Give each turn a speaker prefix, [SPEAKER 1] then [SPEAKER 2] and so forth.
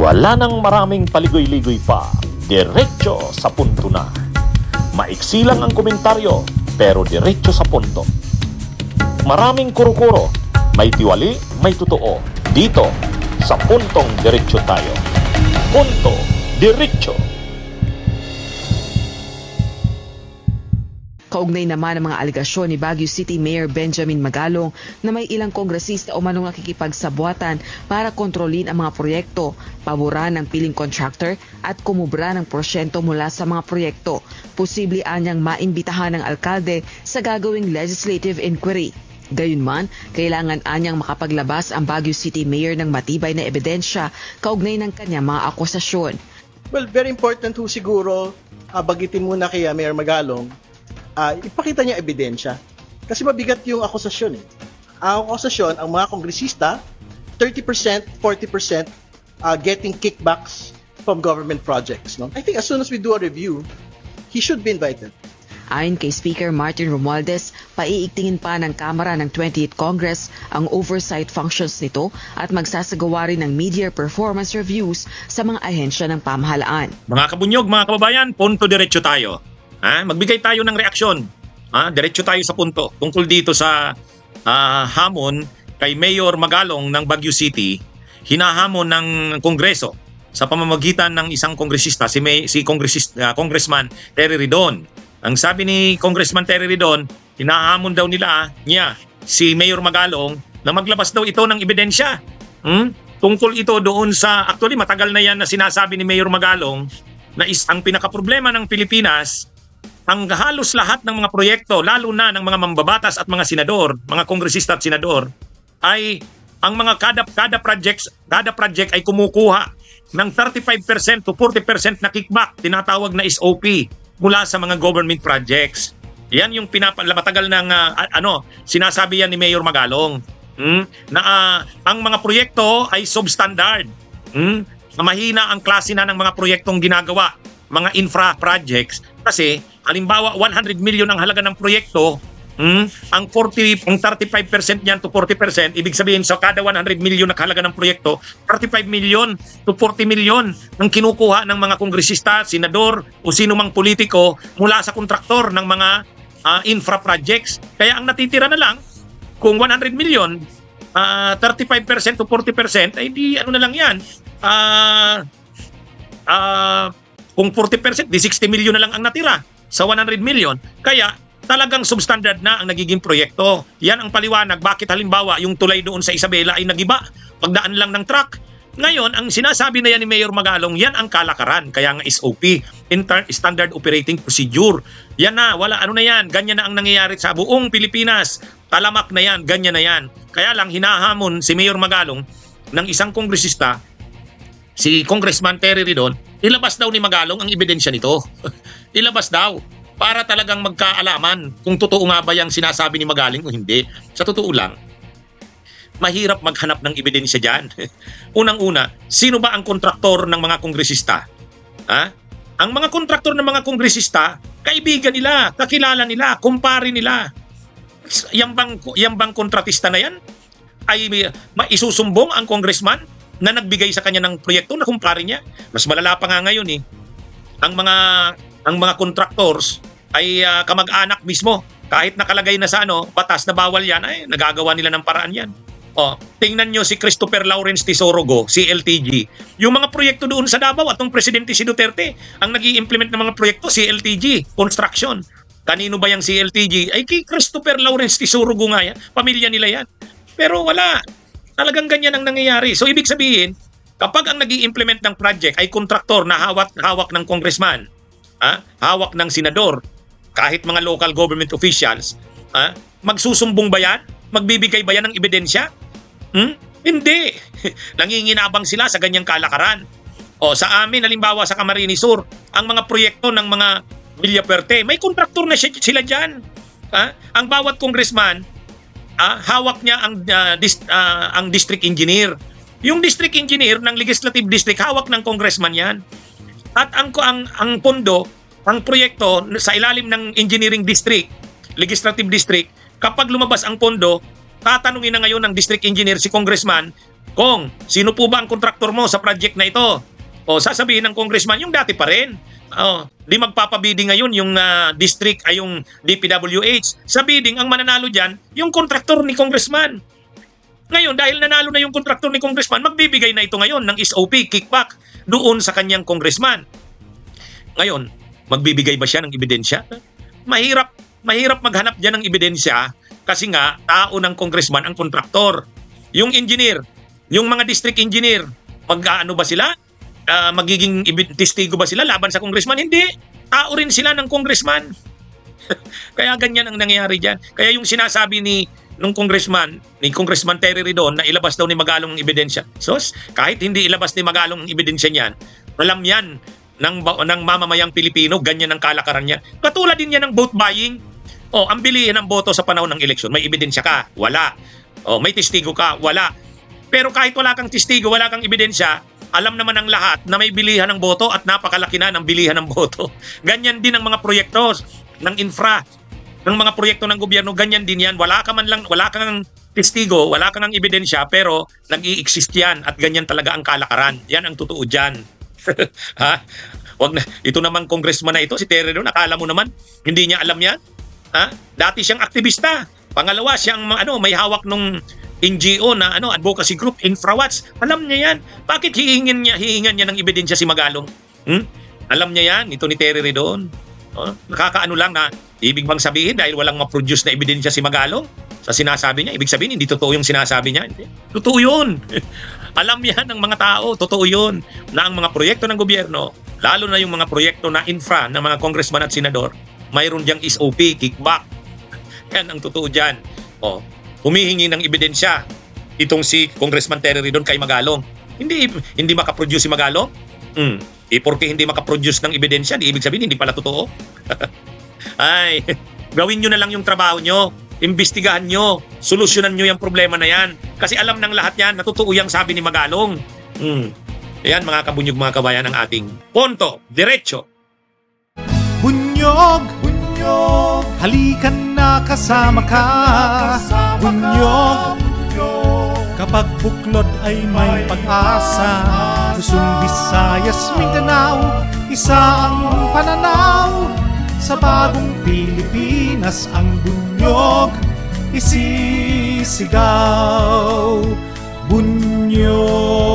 [SPEAKER 1] Wala nang maraming paligoy-ligoy pa, diretso sa punto na. Maiksi lang ang komentaryo, pero diretso sa punto. Maraming kuro-kuro, may tiwali, may totoo. Dito, sa Puntong Diretso tayo. Punto Diretso.
[SPEAKER 2] Kaugnay naman ang mga aligasyon ni Baguio City Mayor Benjamin Magalong na may ilang kongresista o manong nakikipagsabuatan para kontrolin ang mga proyekto, paboran ng piling contractor at kumubra ng porsyento mula sa mga proyekto. Posible anyang maimbitahan ng alkalde sa gagawing legislative inquiry. Gayunman, kailangan anyang makapaglabas ang Baguio City Mayor ng matibay na ebidensya kaugnay ng kanyang mga akusasyon.
[SPEAKER 3] Well, very important ho siguro, bagitin muna kay Mayor Magalong, ipakita niya ebidensya. Kasi mabigat yung akusasyon eh. Ang akusasyon, ang mga kongresista, 30%, 40% getting kickbacks from government projects. No? I think as soon as we do a review, he should be invited.
[SPEAKER 2] Ayon kay Speaker Martin Romualdez, paiigtingin pa ng Kamara ng 28th Congress ang oversight functions nito at magsasagawa rin ng media performance reviews sa mga ahensya ng pamahalaan.
[SPEAKER 4] Mga kabunyog, mga kababayan, punto diretso tayo. Magbigay tayo ng reaksyon. Diretso tayo sa punto. Tungkol dito sa hamon kay Mayor Magalong ng Baguio City, hinahamon ng Kongreso sa pamamagitan ng isang kongresista, si Congressman Terry Ridon. Ang sabi ni Congressman Terry Ridon, hinahamon daw niya si Mayor Magalong na maglabas daw ito ng ebidensya. Tungkol ito doon sa, actually matagal na yan na sinasabi ni Mayor Magalong na ang pinakaproblema ng Pilipinas, ang halos lahat ng mga proyekto, lalo na ng mga mambabatas at mga senador, mga kongresista at senador, ay ang mga kada project ay kumukuha ng 35% to 40% na kickback, tinatawag na SOP, mula sa mga government projects. Yan yung matagal ng sinasabi yan ni Mayor Magalong. Na ang mga proyekto ay substandard. Mahina ang klase na ng mga proyektong ginagawa, mga infra projects. Kasi halimbawa 100 million ang halaga ng proyekto, ang 35% niyan to 40%, ibig sabihin sa kada 100 million na halaga ng proyekto, 35 million to 40 million ang kinukuha ng mga kongresista, senador o sino mang politiko mula sa kontraktor ng mga infra projects. Kaya ang natitira na lang, kung 100 million, 35% to 40%, ay di ano na lang yan. Kung 40%, di 60 million na lang ang natira sa 100 million. Kaya talagang substandard na ang nagiging proyekto. Yan ang paliwanag bakit halimbawa yung tulay doon sa Isabela ay nagiba. Pagdaan lang ng truck. Ngayon, ang sinasabi na yan ni Mayor Magalong, yan ang kalakaran. Kaya nga SOP, Standard Operating Procedure. Yan na, wala ano na yan. Ganyan na ang nangyayari sa buong Pilipinas. Talamak na yan, ganyan na yan. Kaya lang hinahamon si Mayor Magalong ng isang kongresista, si Congressman Terry Ridon, ilabas daw ni Magalong ang ebidensya nito. Ilabas daw. Para talagang magkaalaman kung totoo nga ba yung sinasabi ni Magaling o hindi. Sa totoo lang, mahirap maghanap ng ebidensya dyan. Unang-una, sino ba ang kontraktor ng mga kongresista? Ang mga kontraktor ng mga kongresista, kaibigan nila, kakilala nila, kumpare nila. Yang bang kontratista na yan ay maisusumbong ang congressman na nagbigay sa kanya ng proyekto na kumpare niya? Mas malala pa nga ngayon eh. Ang mga contractors ay kamag-anak mismo. Kahit nakalagay na sa batas na bawal yan, ay nagagawa nila ng paraan yan. Tingnan nyo si Christopher Lawrence Tesorogo, si LTG. Yung mga proyekto doon sa Davao at ang presidente si Duterte, ang nag-i-implement ng mga proyekto, si LTG, construction. Kanino ba yung si LTG? Ay kay Christopher Lawrence Tesorogo nga yan. Pamilya nila yan. Pero wala. Talagang ganyan ang nangyayari. So ibig sabihin, kapag ang nag-i-implement ng project ay kontraktor na hawak ng congressman, hawak ng senador, kahit mga local government officials, magsusumbong ba yan? Magbibigay ba yan ng ebidensya? Hindi. Nanginginabang sila sa ganyang kalakaran. Sa amin, halimbawa sa Camarines Sur, ang mga proyekto ng mga Villapuerte, may kontraktor na sila dyan. Ang bawat congressman, hawak niya ang district engineer. Yung district engineer ng legislative district, hawak ng congressman yan. At ang pondo, ang proyekto sa ilalim ng engineering district, legislative district, kapag lumabas ang pondo, tatanungin na ngayon ng district engineer si congressman Kung sino po ba ang kontraktor mo sa project na ito? O sasabihin ng congressman, yung dati pa rin. Di magpapabiding ngayon yung district ay yung DPWH. Sa bidding, ang mananalo dyan, yung kontraktor ni congressman. Ngayon, dahil nanalo na yung kontraktor ni congressman, magbibigay na ito ngayon ng SOP, kickback, doon sa kanyang congressman. Ngayon, magbibigay ba siya ng ebidensya? Mahirap maghanap dyan ng ebidensya kasi nga, tao ng congressman ang kontraktor. Yung engineer, yung mga district engineer, mag-ano ba sila? Magiging testigo ba sila laban sa congressman? Hindi. Tao rin sila ng congressman. Kaya ganyan ang nangyayari dyan. Kaya yung sinasabi ni Congressman Terry Ridon na ilabas daw ni Magalong ang ebidensya. So, kahit hindi ilabas ni Magalong ang ebidensya niyan, alam yan ng mamamayang Pilipino, ganyan ang kalakaran niya. Katulad din yan ng vote buying. Ang bilihin ng boto sa panahon ng eleksyon, may ebidensya ka? Wala. May testigo ka? Wala. Pero kahit wala kang testigo, wala kang ebidensya, alam naman ng lahat na may bilihan ng boto at napakalaki na ng bilihan ng boto. Ganyan din ang mga proyekto ng infra, ng mga proyekto ng gobyerno, ganyan din yan. Wala kang testigo, wala kang ebidensya, pero nag-i-exist yan at ganyan talaga ang kalakaran. Yan ang totoo dyan. Ha? Wag na. Ito naman congressman na ito, si Terry Ridon, akala mo naman, hindi niya alam yan? Ha? Dati siyang aktivista. Pangalawa, siyang may hawak nung NGO na advocacy group, InfraWatch. Alam niya yan. Bakit hihingan niya ng ebidensya si Magalong? Alam niya yan, ito ni Terry Ridon. Nakakaano lang na ibig bang sabihin dahil walang ma-produce na ebidensya si Magalong sa sinasabi niya, ibig sabihin hindi totoo yung sinasabi niya? Hindi. Totoo yun. Alam yan ng mga tao, totoo yun, na ang mga proyekto ng gobyerno, lalo na yung mga proyekto na infra ng mga congressman at senador, mayroon diyang SOP, kickback. Yan ang totoo dyan. Humihingi ng ebidensya itong si Congressman Terry Ridon kay Magalong. Hindi makaproduce si Magalong? Porque hindi makaproduce ng ebidensya, di ibig sabihin hindi pala totoo. Ay, gawin nyo na lang yung trabaho nyo. Imbestigahan nyo. Solusyonan nyo yung problema na yan. Kasi alam ng lahat yan, natutoo yung sabi ni Magalong. Ayan mga kabunyog, mga kabayan, ng ating punto, diretso.
[SPEAKER 5] Bunyog, bunyog, halikan na kasama ka. Bunyog, kapag buklod ay may pag-asa. Luzon, Visayas, Mindanao, isa ang pananaw. Sa bagong Pilipinas ang bunyog isisigaw. Bunyog.